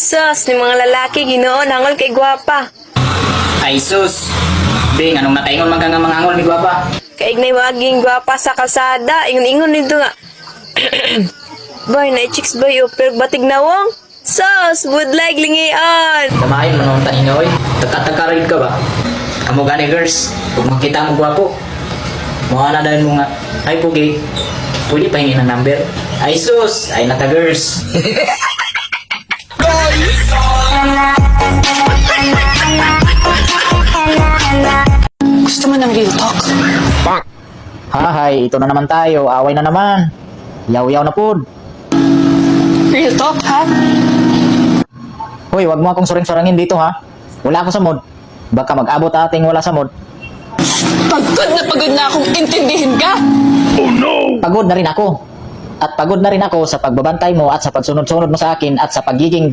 Sus, ni mga lalaki, Ginoo, nangol kay gwapa. Ay sus. Ding, anong nataingon man ka nga mga angol, mi gwapa? Kaignay maging gwapa sa kalsada, ingon-ingon nito nga. Boy, na-chicks boy, pero batig nawong. Sus, would like lingian. Kamayon, manong tahinga, oy. Tagkatagkaroid ka ba? Kamu gani, girls. Kung makita mo gwapo, mukha na dahil mo nga, ay pugi, pwede pa hingin ng number. Ay sus, ay nata girls. Gusto mo ng real talk? Hahay, ito na naman tayo. Away na naman. Yaw-yaw na po. Real talk, ha? Hoy, wag mo akong suring-surangin dito ha. Wala ako sa mood. Baka mag-abot ating wala sa mood. Pagod na akong intindihin ka! Pagod na rin ako. At pagod na rin ako sa pagbabantay mo at sa pagsunod-sunod mo sa akin at sa pagiging